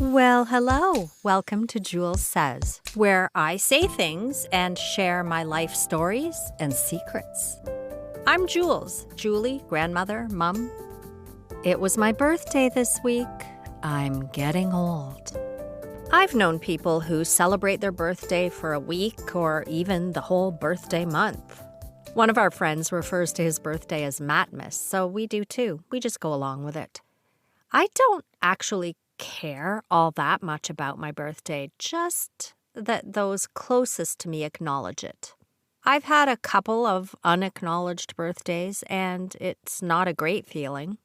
Well, hello. Welcome to Jules Says, where I say things and share my life stories and secrets. I'm Jules, Julie, grandmother, mom. It was my birthday this week. I'm getting old. I've known people who celebrate their birthday for a week or even the whole birthday month. One of our friends refers to his birthday as Matmas, so we do too. We just go along with it. I don't actually care all that much about my birthday, just that those closest to me acknowledge it. I've had a couple of unacknowledged birthdays, and it's not a great feeling.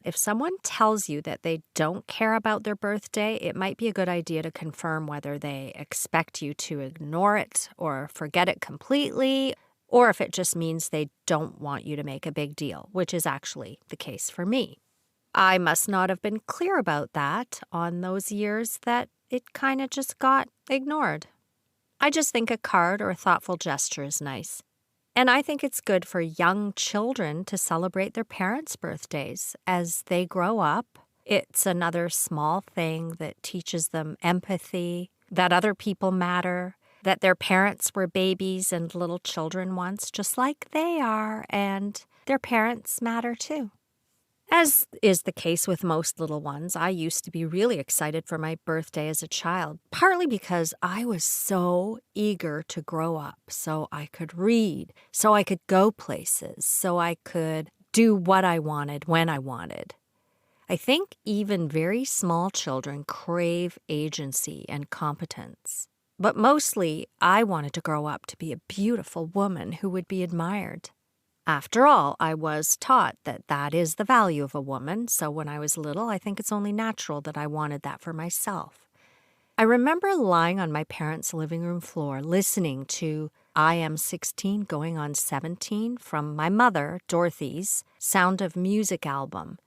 If someone tells you that they don't care about their birthday, it might be a good idea to confirm whether they expect you to ignore it or forget it completely, or if it just means they don't want you to make a big deal, which is actually the case for me. I must not have been clear about that on those years that it kind of just got ignored. I just think a card or a thoughtful gesture is nice. And I think it's good for young children to celebrate their parents' birthdays as they grow up. It's another small thing that teaches them empathy, that other people matter, that their parents were babies and little children once, just like they are, and their parents matter too. As is the case with most little ones, I used to be really excited for my birthday as a child, partly because I was so eager to grow up, so I could read, so I could go places, so I could do what I wanted when I wanted. I think even very small children crave agency and competence. But mostly, I wanted to grow up to be a beautiful woman who would be admired. After all, I was taught that that is the value of a woman, so when I was little, I think it's only natural that I wanted that for myself. I remember lying on my parents' living room floor listening to I Am 16 Going on 17 from my mother, Dorothy's, Sound of Music album,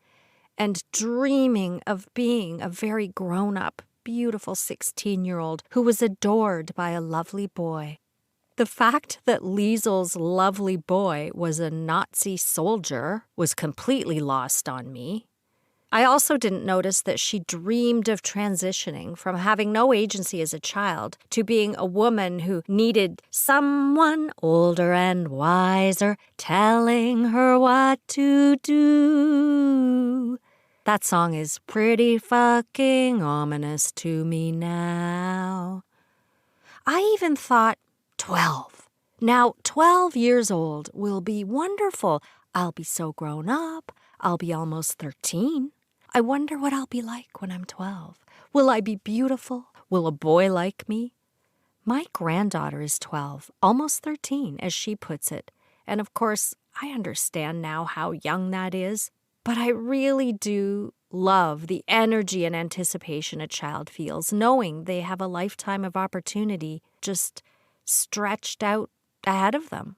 and dreaming of being a very grown-up, beautiful 16-year-old who was adored by a lovely boy. The fact that Liesel's lovely boy was a Nazi soldier was completely lost on me. I also didn't notice that she dreamed of transitioning from having no agency as a child to being a woman who needed someone older and wiser telling her what to do. That song is pretty fucking ominous to me now. I even thought, 12. Now, 12 years old will be wonderful. I'll be so grown up. I'll be almost 13. I wonder what I'll be like when I'm 12. Will I be beautiful? Will a boy like me? My granddaughter is 12, almost 13, as she puts it. And of course, I understand now how young that is. But I really do love the energy and anticipation a child feels, knowing they have a lifetime of opportunity just stretched out ahead of them.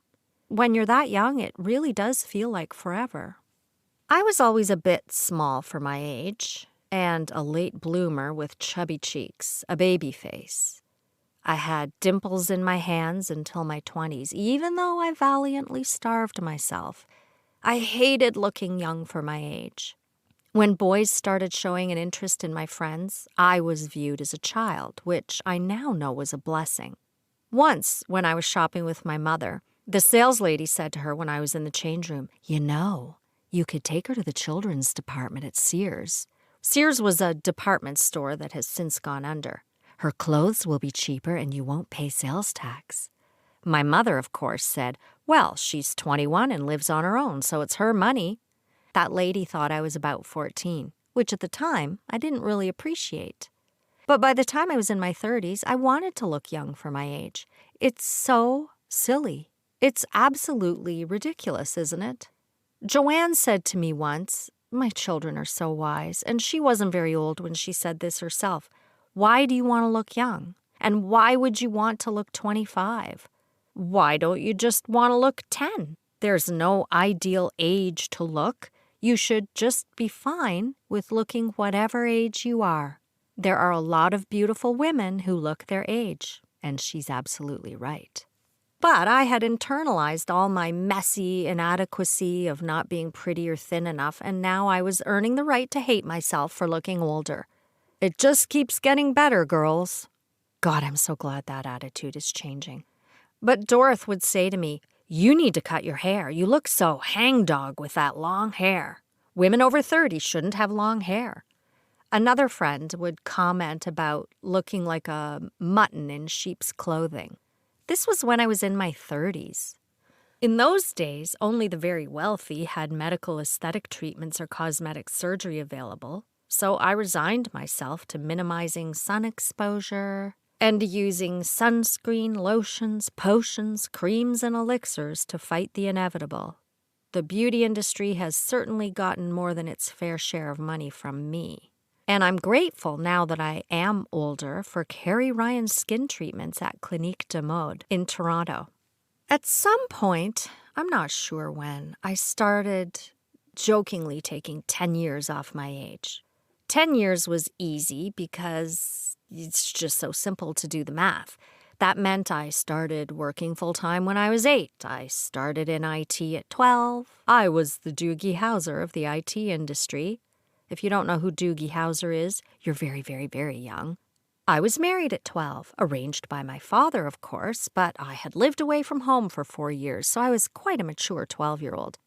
When you're that young, it really does feel like forever. I was always a bit small for my age, and a late bloomer with chubby cheeks, a baby face. I had dimples in my hands until my 20s, even though I valiantly starved myself. I hated looking young for my age. When boys started showing an interest in my friends, I was viewed as a child, which I now know was a blessing. Once, when I was shopping with my mother, the sales lady said to her when I was in the change room, you could take her to the children's department at Sears. Sears was a department store that has since gone under. Her clothes will be cheaper and you won't pay sales tax. My mother, of course, said, well, she's 21 and lives on her own, so it's her money. That lady thought I was about 14, which at the time I didn't really appreciate. But by the time I was in my 30s, I wanted to look young for my age. It's so silly. It's absolutely ridiculous, isn't it? Joanne said to me once, my children are so wise, and she wasn't very old when she said this herself, why do you want to look young? And why would you want to look 25? Why don't you just want to look 10? There's no ideal age to look. You should just be fine with looking whatever age you are. There are a lot of beautiful women who look their age, and she's absolutely right. But I had internalized all my messy inadequacy of not being pretty or thin enough, and now I was earning the right to hate myself for looking older. It just keeps getting better, girls. God, I'm so glad that attitude is changing. But Dorothy would say to me, you need to cut your hair. You look so hangdog with that long hair. Women over 30 shouldn't have long hair. Another friend would comment about looking like a mutton in sheep's clothing. This was when I was in my 30s. In those days, only the very wealthy had medical aesthetic treatments or cosmetic surgery available, so I resigned myself to minimizing sun exposure and using sunscreen, lotions, potions, creams, and elixirs to fight the inevitable. The beauty industry has certainly gotten more than its fair share of money from me. And I'm grateful now that I am older for Carrie Ryan's skin treatments at Clinique de Mode in Toronto. At some point, I'm not sure when, I started jokingly taking 10 years off my age. 10 years was easy because it's just so simple to do the math. That meant I started working full-time when I was 8. I started in IT at 12. I was the Doogie Howser of the IT industry. If you don't know who Doogie Howser is, you're very, very, very young. I was married at 12, arranged by my father, of course, but I had lived away from home for 4 years, so I was quite a mature 12-year-old.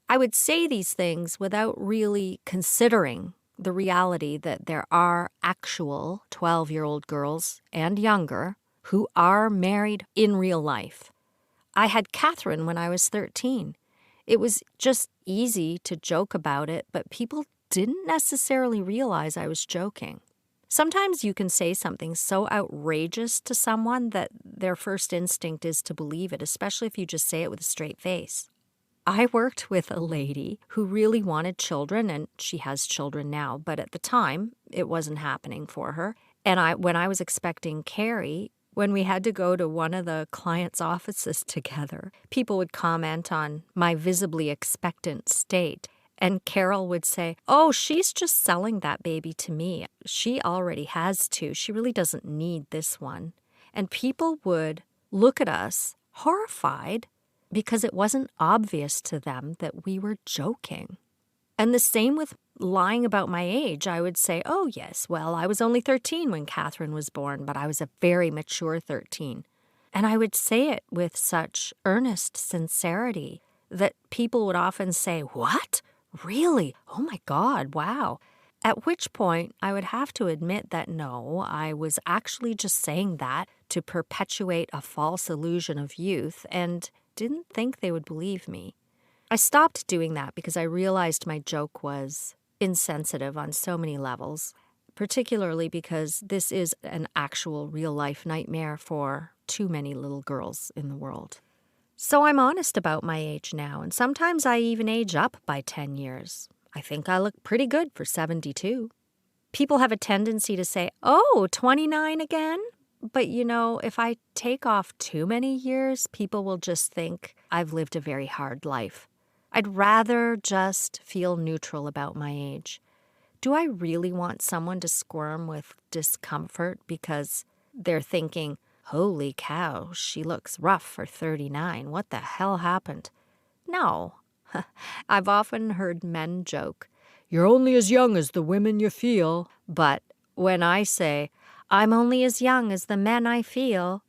I would say these things without really considering the reality that there are actual 12-year-old girls and younger who are married in real life. I had Catherine when I was 13. It was just easy to joke about it, but people didn't necessarily realize I was joking. Sometimes you can say something so outrageous to someone that their first instinct is to believe it, especially if you just say it with a straight face. I worked with a lady who really wanted children, and she has children now, but at the time, it wasn't happening for her. And when I was expecting Carrie, when we had to go to one of the clients' offices together, people would comment on my visibly expectant state. And Carol would say, oh, she's just selling that baby to me. She already has two. She really doesn't need this one. And people would look at us horrified because it wasn't obvious to them that we were joking. And the same with lying about my age. I would say, oh, yes, well, I was only 13 when Catherine was born, but I was a very mature 13. And I would say it with such earnest sincerity that people would often say, what? Really? Oh my God, wow. At which point I would have to admit that no, I was actually just saying that to perpetuate a false illusion of youth and didn't think they would believe me. I stopped doing that because I realized my joke was insensitive on so many levels, particularly because this is an actual real-life nightmare for too many little girls in the world. So I'm honest about my age now, and sometimes I even age up by 10 years. I think I look pretty good for 72. People have a tendency to say, oh, 29 again? But you know, if I take off too many years, people will just think I've lived a very hard life. I'd rather just feel neutral about my age. Do I really want someone to squirm with discomfort because they're thinking, holy cow, she looks rough for 39. What the hell happened? No. I've often heard men joke, you're only as young as the women you feel. But when I say, I'm only as young as the men I feel,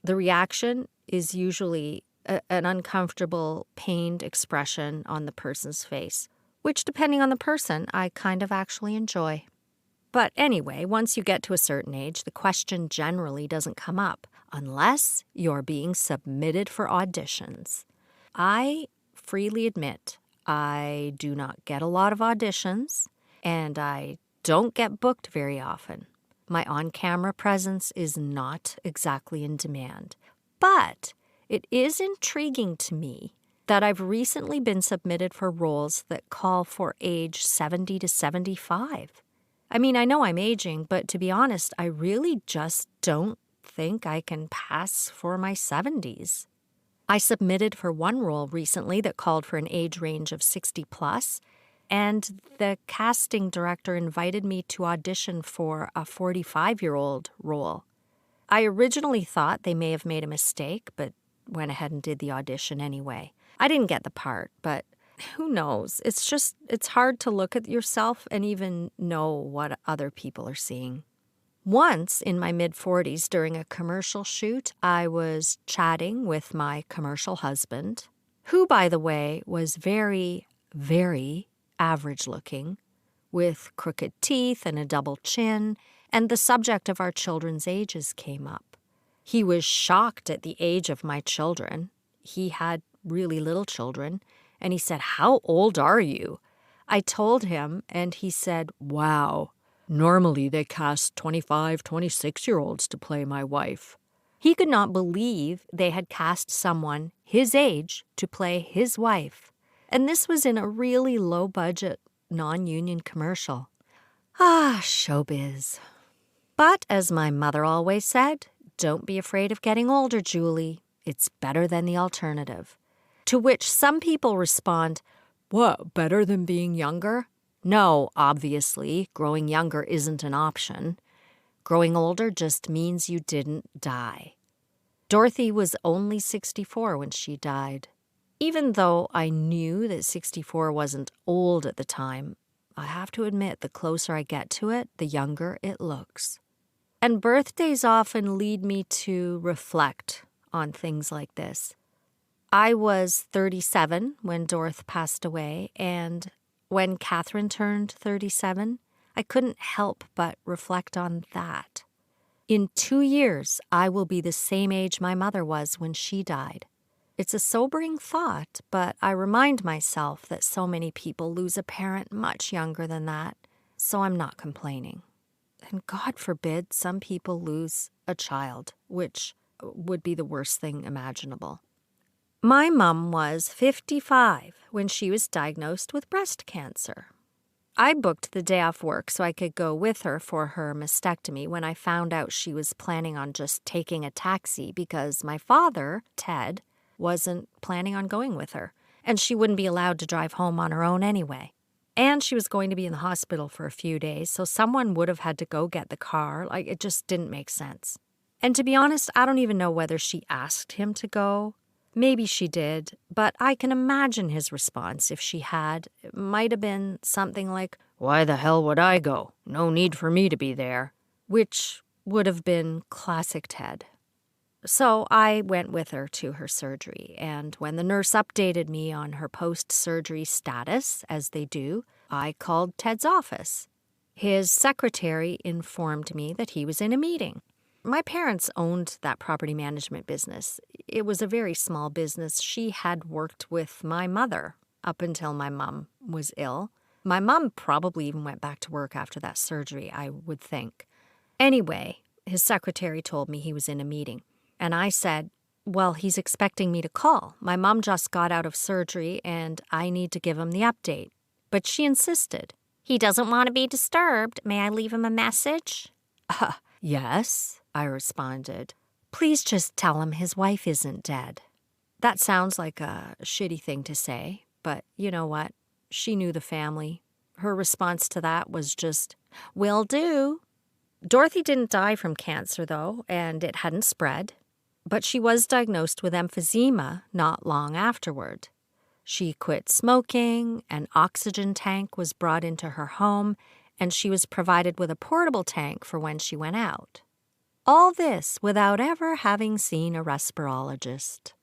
the reaction is usually an uncomfortable, pained expression on the person's face, which, depending on the person, I kind of actually enjoy. But anyway, once you get to a certain age, the question generally doesn't come up unless you're being submitted for auditions. I freely admit I do not get a lot of auditions, and I don't get booked very often. My on-camera presence is not exactly in demand. But it is intriguing to me that I've recently been submitted for roles that call for age 70 to 75. I mean, I know I'm aging, but to be honest, I really just don't think I can pass for my 70s. I submitted for one role recently that called for an age range of 60 plus, and the casting director invited me to audition for a 45-year-old role. I originally thought they may have made a mistake, but went ahead and did the audition anyway. I didn't get the part, but who knows? It's hard to look at yourself and even know what other people are seeing. Once in my mid-40s during a commercial shoot, I was chatting with my commercial husband, who, by the way, was very, very average looking, with crooked teeth and a double chin, and the subject of our children's ages came up. He was shocked at the age of my children. He had really little children, and he said, "How old are you?" I told him, and he said, "Wow. Normally they cast 25, 26-year-olds to play my wife." He could not believe they had cast someone his age to play his wife. And this was in a really low-budget, non-union commercial. Ah, showbiz. But as my mother always said, don't be afraid of getting older, Julie. It's better than the alternative. To which some people respond, "What, better than being younger?" No, obviously, growing younger isn't an option. Growing older just means you didn't die. Dorothy was only 64 when she died. Even though I knew that 64 wasn't old at the time, I have to admit the closer I get to it, the younger it looks. And birthdays often lead me to reflect on things like this. I was 37 when Dorothy passed away, and when Catherine turned 37, I couldn't help but reflect on that. In 2 years, I will be the same age my mother was when she died. It's a sobering thought, but I remind myself that so many people lose a parent much younger than that, so I'm not complaining. And God forbid some people lose a child, which would be the worst thing imaginable. My mom was 55 when she was diagnosed with breast cancer. I booked the day off work so I could go with her for her mastectomy when I found out she was planning on just taking a taxi because my father, Ted, wasn't planning on going with her, and she wouldn't be allowed to drive home on her own anyway. And she was going to be in the hospital for a few days, so someone would have had to go get the car. It just didn't make sense. And to be honest, I don't even know whether she asked him to go. Maybe she did, but I can imagine his response if she had. It might have been something like, "Why the hell would I go? No need for me to be there," which would have been classic Ted. So I went with her to her surgery, and when the nurse updated me on her post-surgery status, as they do, I called Ted's office. His secretary informed me that he was in a meeting. My parents owned that property management business. It was a very small business. She had worked with my mother up until my mom was ill. My mom probably even went back to work after that surgery, I would think. Anyway, his secretary told me he was in a meeting. And I said, "Well, he's expecting me to call. My mom just got out of surgery and I need to give him the update." But she insisted. "He doesn't want to be disturbed. May I leave him a message?" Yes, I responded. "Please just tell him his wife isn't dead." That sounds like a shitty thing to say, but you know what? She knew the family. Her response to that was just, "Will do." Dorothy didn't die from cancer, though, and it hadn't spread. But she was diagnosed with emphysema not long afterward. She quit smoking, an oxygen tank was brought into her home, and she was provided with a portable tank for when she went out. All this without ever having seen a respirologist.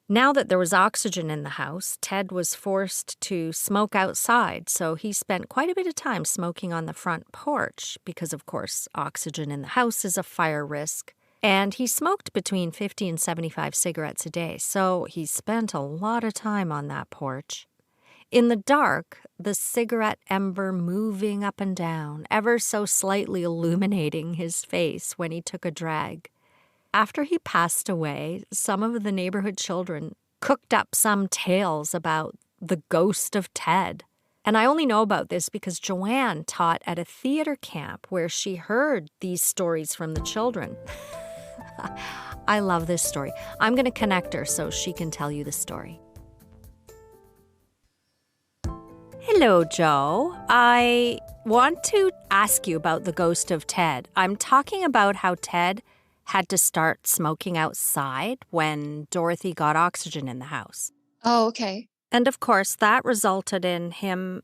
Now that there was oxygen in the house, Ted was forced to smoke outside, so he spent quite a bit of time smoking on the front porch because, of course, oxygen in the house is a fire risk. And he smoked between 50 and 75 cigarettes a day, so he spent a lot of time on that porch. In the dark, the cigarette ember moving up and down, ever so slightly illuminating his face when he took a drag. After he passed away, some of the neighborhood children cooked up some tales about the ghost of Ted. And I only know about this because Joanne taught at a theater camp where she heard these stories from the children. I love this story. I'm going to connect her so she can tell you the story. Hello, Joe. I want to ask you about the ghost of Ted. I'm talking about how Ted had to start smoking outside when Dorothy got oxygen in the house. Oh, okay. And of course, that resulted in him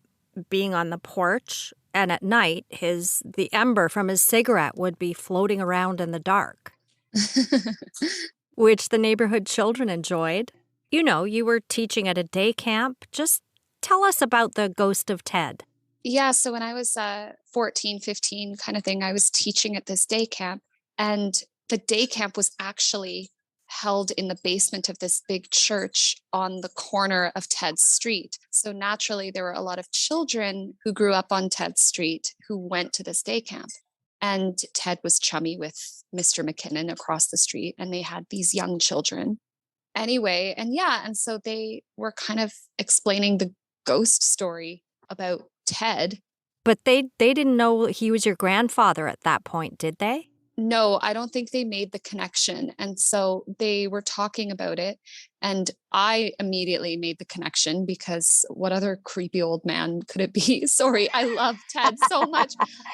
being on the porch, and at night, the ember from his cigarette would be floating around in the dark, which the neighborhood children enjoyed. You know, you were teaching at a day camp. Just tell us about the ghost of Ted. Yeah, so when I was 14, 15 kind of thing, I was teaching at this day camp, and the day camp was actually held in the basement of this big church on the corner of Ted's Street. So naturally, there were a lot of children who grew up on Ted's Street who went to this day camp. And Ted was chummy with Mr. McKinnon across the street, and they had these young children. Anyway, and yeah, and so they were kind of explaining the ghost story about Ted. But they didn't know he was your grandfather at that point, did they? No, I don't think they made the connection. And so they were talking about it. And I immediately made the connection because what other creepy old man could it be? Sorry, I love Ted so much.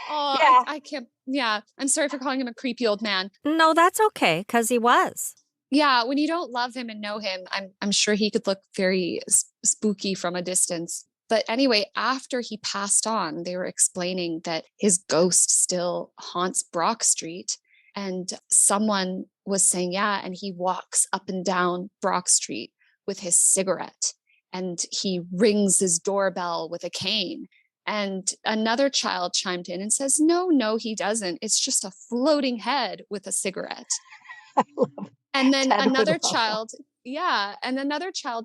Oh, Yeah. I can't. Yeah, I'm sorry for calling him a creepy old man. No, that's okay, because he was. Yeah, when you don't love him and know him, I'm sure he could look very spooky from a distance. But anyway, after he passed on, they were explaining that his ghost still haunts Brock Street. And someone was saying, yeah, and he walks up and down Brock Street with his cigarette, and he rings his doorbell with a cane. And another child chimed in and says, no, he doesn't. It's just a floating head with a cigarette. And then another child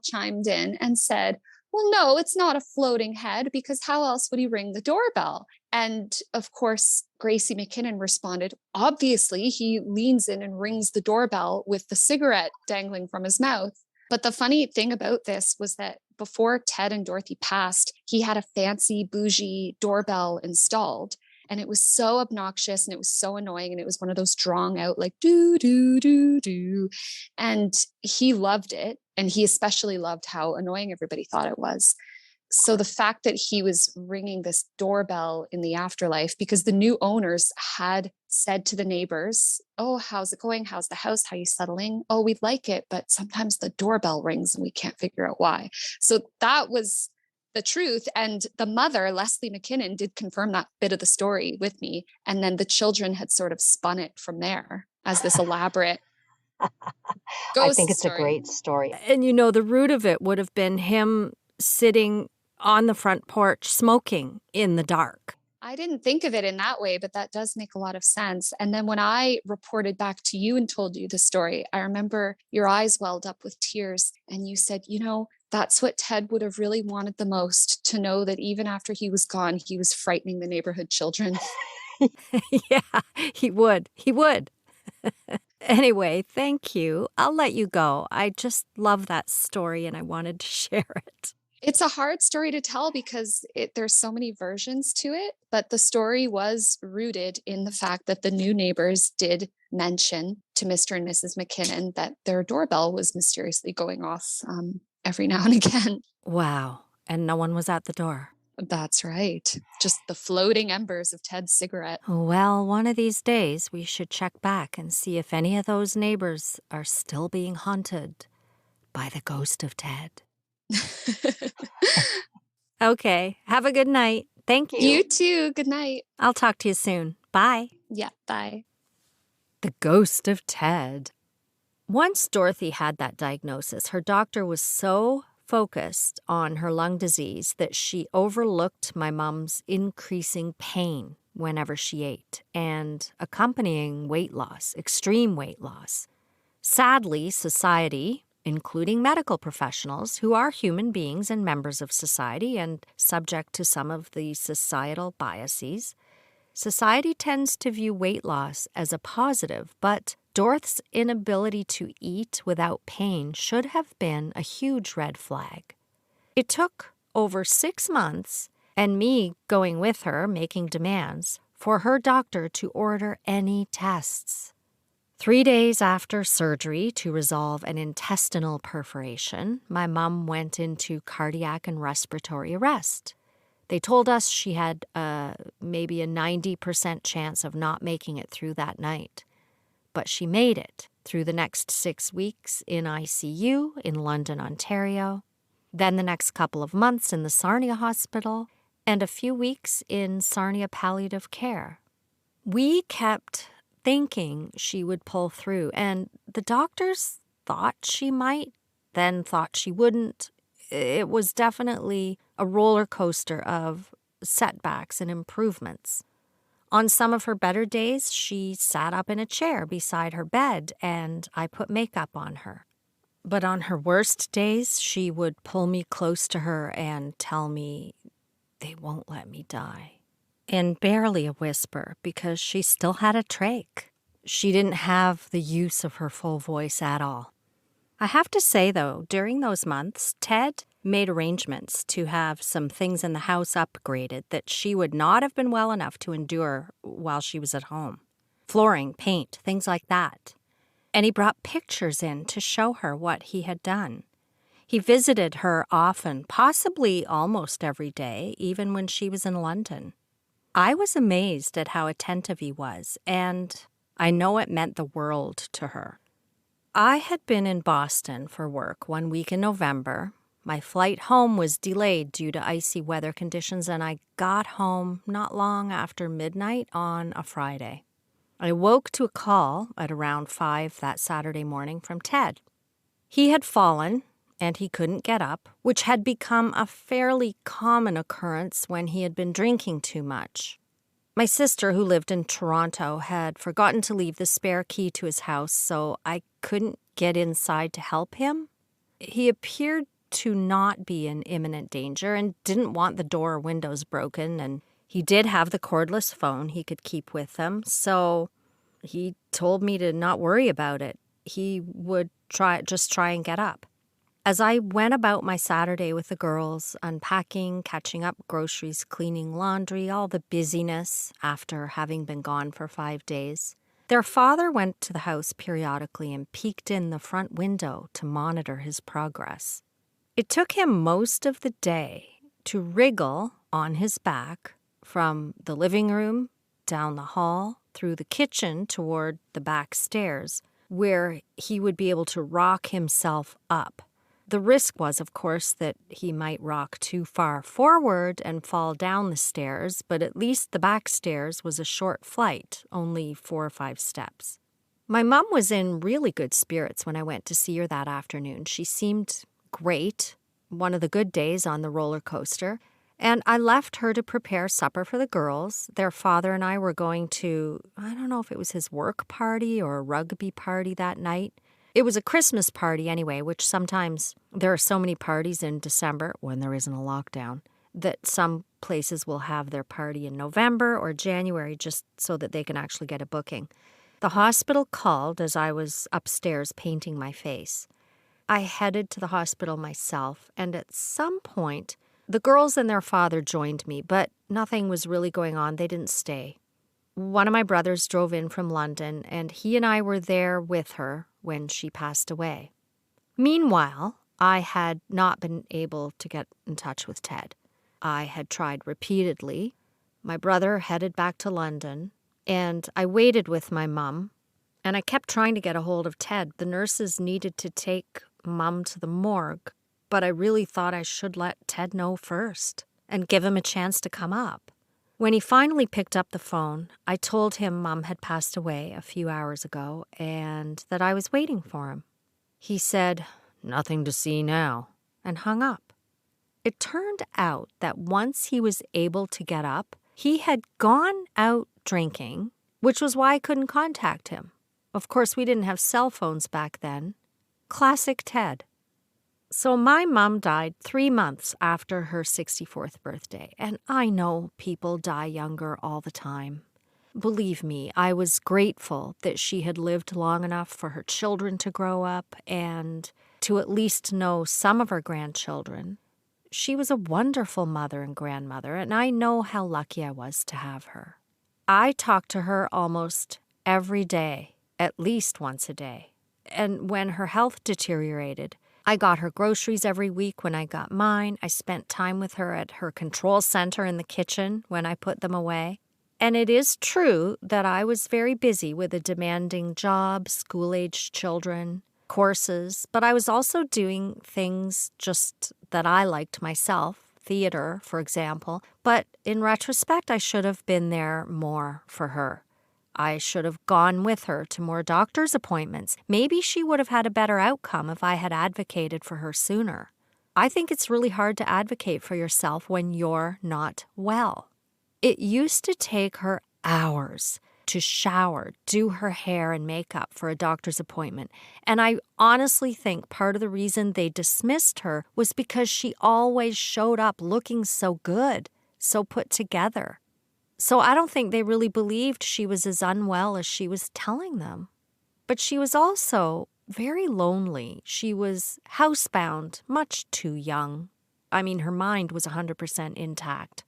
chimed in and said, well, no, it's not a floating head, because how else would he ring the doorbell? And of course, Gracie McKinnon responded, obviously, he leans in and rings the doorbell with the cigarette dangling from his mouth. But the funny thing about this was that before Ted and Dorothy passed, he had a fancy bougie doorbell installed. And it was so obnoxious and it was so annoying. And it was one of those drawn out, like, do, do, do, do. And he loved it. And he especially loved how annoying everybody thought it was. So the fact that he was ringing this doorbell in the afterlife, because the new owners had said to the neighbors, oh, how's it going? How's the house? How are you settling? Oh, we like it, but sometimes the doorbell rings and we can't figure out why. So that was the truth. And the mother, Leslie McKinnon, did confirm that bit of the story with me. And then the children had sort of spun it from there as this elaborate ghost I think it's story. a great story. And you know, the root of it would have been him sitting on the front porch smoking in the dark. I didn't think of it in that way, but that does make a lot of sense. And then when I reported back to you and told you the story, I remember your eyes welled up with tears and you said, you know, that's what Ted would have really wanted the most, to know that even after he was gone, he was frightening the neighborhood children. Yeah, he would. He would. Anyway, thank you. I'll let you go. I just love that story and I wanted to share it. It's a hard story to tell because there's so many versions to it, but the story was rooted in the fact that the new neighbors did mention to Mr. and Mrs. McKinnon that their doorbell was mysteriously going off every now and again. Wow. And no one was at the door. That's right. Just the floating embers of Ted's cigarette. Well, one of these days we should check back and see if any of those neighbors are still being haunted by the ghost of Ted. Okay. Have a good night. Thank you. You too. Good night. I'll talk to you soon. Bye. Yeah, bye. The ghost of Ted. Once Dorothy had that diagnosis, her doctor was so focused on her lung disease that she overlooked my mom's increasing pain whenever she ate and accompanying weight loss, extreme weight loss. Sadly, society, including medical professionals who are human beings and members of society and subject to some of the societal biases, society tends to view weight loss as a positive, but Dorothy's inability to eat without pain should have been a huge red flag. It took over 6 months, and me going with her making demands, for her doctor to order any tests. 3 days after surgery to resolve an intestinal perforation, my mom went into cardiac and respiratory arrest. They told us she had maybe a 90% chance of not making it through that night. But she made it through the next 6 weeks in ICU in London, Ontario. Then the next couple of months in the Sarnia Hospital, and a few weeks in Sarnia Palliative Care. We kept thinking she would pull through, and the doctors thought she might, then thought she wouldn't. It was definitely a roller coaster of setbacks and improvements. On some of her better days, she sat up in a chair beside her bed, and I put makeup on her. But on her worst days, she would pull me close to her and tell me, "They won't let me die." And barely a whisper, because she still had a trach. She didn't have the use of her full voice at all. I have to say, though, during those months, Ted made arrangements to have some things in the house upgraded that she would not have been well enough to endure while she was at home. Flooring, paint, things like that. And he brought pictures in to show her what he had done. He visited her often, possibly almost every day, even when she was in London. I was amazed at how attentive he was, and I know it meant the world to her. I had been in Boston for work one week in November. My flight home was delayed due to icy weather conditions, and I got home not long after midnight on a Friday. I woke to a call at around 5 that Saturday morning from Ted. He had fallen, and he couldn't get up, which had become a fairly common occurrence when he had been drinking too much. My sister, who lived in Toronto, had forgotten to leave the spare key to his house, so I couldn't get inside to help him. He appeared to not be in imminent danger and didn't want the door or windows broken, and he did have the cordless phone he could keep with him, so he told me to not worry about it. He would just try and get up. As I went about my Saturday with the girls, unpacking, catching up groceries, cleaning laundry, all the busyness after having been gone for 5 days, their father went to the house periodically and peeked in the front window to monitor his progress. It took him most of the day to wriggle on his back from the living room, down the hall, through the kitchen toward the back stairs, where he would be able to rock himself up. The risk was, of course, that he might rock too far forward and fall down the stairs, but at least the back stairs was a short flight, only 4 or 5 steps. My mom was in really good spirits when I went to see her that afternoon. She seemed great, one of the good days on the roller coaster, and I left her to prepare supper for the girls. Their father and I were going to, I don't know if it was his work party or a rugby party that night. It was a Christmas party anyway, which sometimes there are so many parties in December when there isn't a lockdown that some places will have their party in November or January just so that they can actually get a booking. The hospital called as I was upstairs painting my face. I headed to the hospital myself, and at some point, the girls and their father joined me, but nothing was really going on. They didn't stay. One of my brothers drove in from London, and he and I were there with her when she passed away. Meanwhile, I had not been able to get in touch with Ted. I had tried repeatedly. My brother headed back to London, and I waited with my mom, and I kept trying to get a hold of Ted. The nurses needed to take Mom to the morgue, but I really thought I should let Ted know first and give him a chance to come up. When he finally picked up the phone, I told him Mom had passed away a few hours ago and that I was waiting for him. He said, "Nothing to see now," and hung up. It turned out that once he was able to get up, he had gone out drinking, which was why I couldn't contact him. Of course, we didn't have cell phones back then. Classic Ted. So my mom died 3 months after her 64th birthday, and I know people die younger all the time. Believe me, I was grateful that she had lived long enough for her children to grow up and to at least know some of her grandchildren. She was a wonderful mother and grandmother, and I know how lucky I was to have her. I talked to her almost every day, at least once a day. And when her health deteriorated, I got her groceries every week when I got mine. I spent time with her at her control center in the kitchen when I put them away. And it is true that I was very busy with a demanding job, school-aged children, courses, but I was also doing things just that I liked myself, theater, for example. But in retrospect, I should have been there more for her. I should have gone with her to more doctor's appointments. Maybe she would have had a better outcome if I had advocated for her sooner. I think it's really hard to advocate for yourself when you're not well. It used to take her hours to shower, do her hair and makeup for a doctor's appointment. And I honestly think part of the reason they dismissed her was because she always showed up looking so good, so put together. So I don't think they really believed she was as unwell as she was telling them. But she was also very lonely. She was housebound, much too young. I mean, her mind was 100% intact.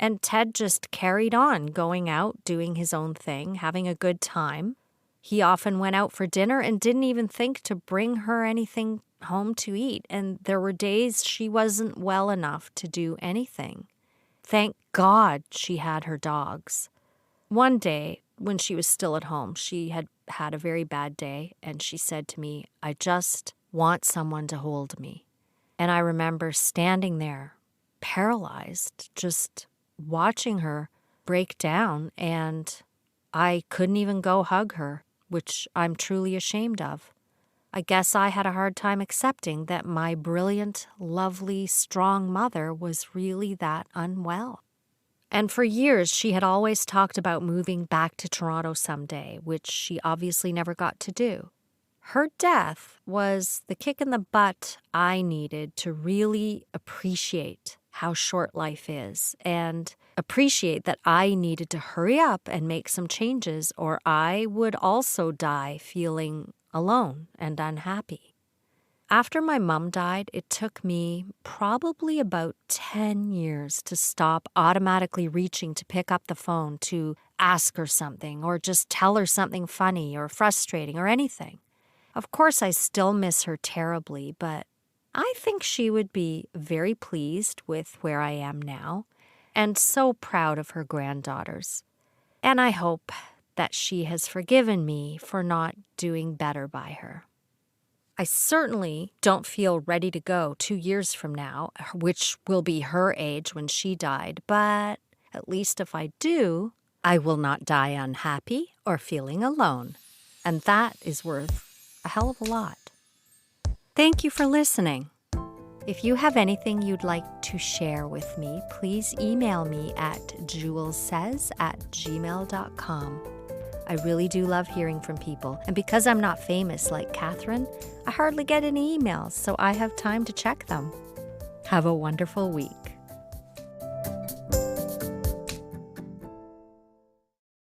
And Ted just carried on, going out, doing his own thing, having a good time. He often went out for dinner and didn't even think to bring her anything home to eat. And there were days she wasn't well enough to do anything. Thank God she had her dogs. One day, when she was still at home, she had had a very bad day, and she said to me, "I just want someone to hold me." And I remember standing there, paralyzed, just watching her break down, and I couldn't even go hug her, which I'm truly ashamed of. I guess I had a hard time accepting that my brilliant, lovely, strong mother was really that unwell. And for years, she had always talked about moving back to Toronto someday, which she obviously never got to do. Her death was the kick in the butt I needed to really appreciate how short life is and appreciate that I needed to hurry up and make some changes, or I would also die feeling alone and unhappy. After my mom died, it took me probably about 10 years to stop automatically reaching to pick up the phone to ask her something or just tell her something funny or frustrating or anything. Of course, I still miss her terribly, but I think she would be very pleased with where I am now and so proud of her granddaughters. And I hope that she has forgiven me for not doing better by her. I certainly don't feel ready to go 2 years from now, which will be her age when she died, but at least if I do, I will not die unhappy or feeling alone. And that is worth a hell of a lot. Thank you for listening. If you have anything you'd like to share with me, please email me at julessays@gmail.com. I really do love hearing from people, and because I'm not famous like Catherine, I hardly get any emails, so I have time to check them. Have a wonderful week.